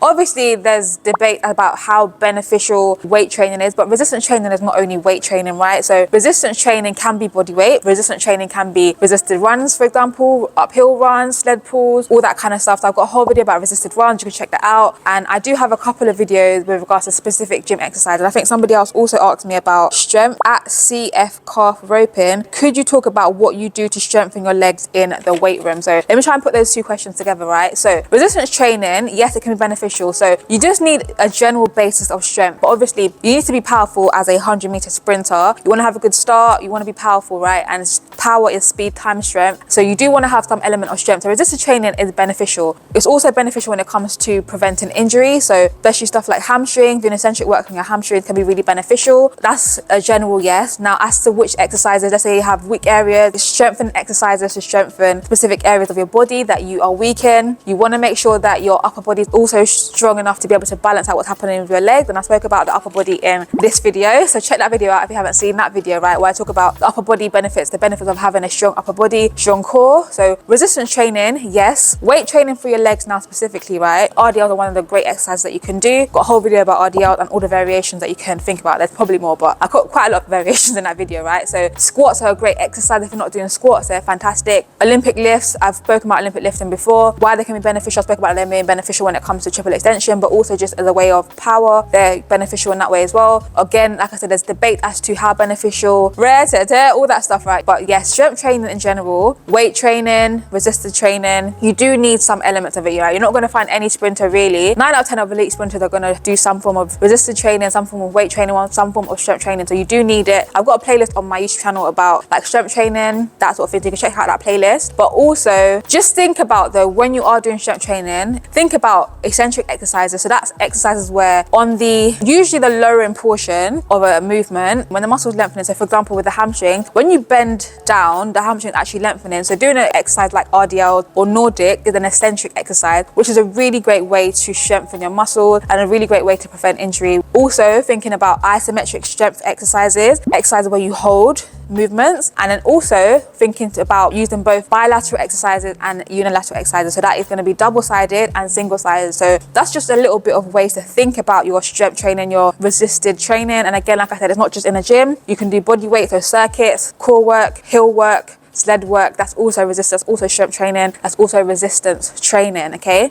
Obviously, there's debate about how beneficial weight training is, but resistance training is not only weight training, right? So resistance training can be body weight. Resistance training can be resisted runs, for example, uphill runs, sled pulls, all that kind of stuff. So I've got a whole video about resisted runs. You can check that out. And I do have a couple of videos with regards to specific gym exercises. I think somebody else also asked me about strength at CF calf roping. Could you talk about what you do to strengthen your legs in the weight room? So let me try and put those two questions together, right? So resistance training, yes, it can be beneficial. So you just need a general basis of strength, but obviously you need to be powerful as a 100-meter sprinter. You want to have a good start, you want to be powerful, right? And power is speed times strength. So you do want to have some element of strength. So resistance training is beneficial. It's also beneficial when it comes to preventing injury. So especially stuff like hamstring, doing eccentric work on your hamstrings can be really beneficial. That's a general yes. Now, as to which exercises, let's say you have weak areas, strengthen exercises to strengthen specific areas of your body that you are weak in. You want to make sure that your upper body is also strong enough to be able to balance out what's happening with your legs. And I spoke about the upper body in this video. So check that video out if you haven't seen that video, right? Where I talk about the upper body benefits, the benefits of having a strong upper body, strong core. So resistance training, yes. Weight training for your legs now specifically, right? RDLs are one of the great exercises that you can do. Got a whole video about RDLs and all the variations that you can think about. There's probably more, but I got quite a lot of variations in that video, right? So squats are a great exercise. If you're not doing squats, they're fantastic. Olympic lifts, I've spoken about Olympic lifting before, why they can be beneficial. I spoke about them being beneficial when it comes to triple extension, but also just as a way of power, they're beneficial in that way as well. Again, like I said, there's debate as to how beneficial, all that stuff, right? But yes, strength training in general, weight training, resistance training, you do need some elements of it, right? You're not going to find any sprinter really. 9 out of 10 of elite sprinters are going to do some form of resistance training, some form of weight training, some form of strength training. So you do need it. I've got a playlist on my YouTube channel about like strength training, that sort of thing. So you can check out that playlist. But also just think about though, when you are doing strength training, think about eccentric exercises. So that's exercises where on the, usually the lowering portion of a movement, when the muscle's lengthening, so for example with the hamstring, when you bend down, the hamstring is actually lengthening. So doing an exercise like RDL or Nordic is an eccentric exercise, which is a really great way to strengthen your muscles and a really great way to prevent injury. Also thinking about isometric strength exercises where you hold movements, and then also thinking about using both bilateral exercises and unilateral exercises. So that is going to be double-sided and single-sided. So that's just a little bit of ways to think about your strength training, your resisted training. And again, like I said, it's not just in a gym. You can do body weight, so circuits, core work, hill work, sled work. That's also resistance, also strength training. That's also resistance training, okay?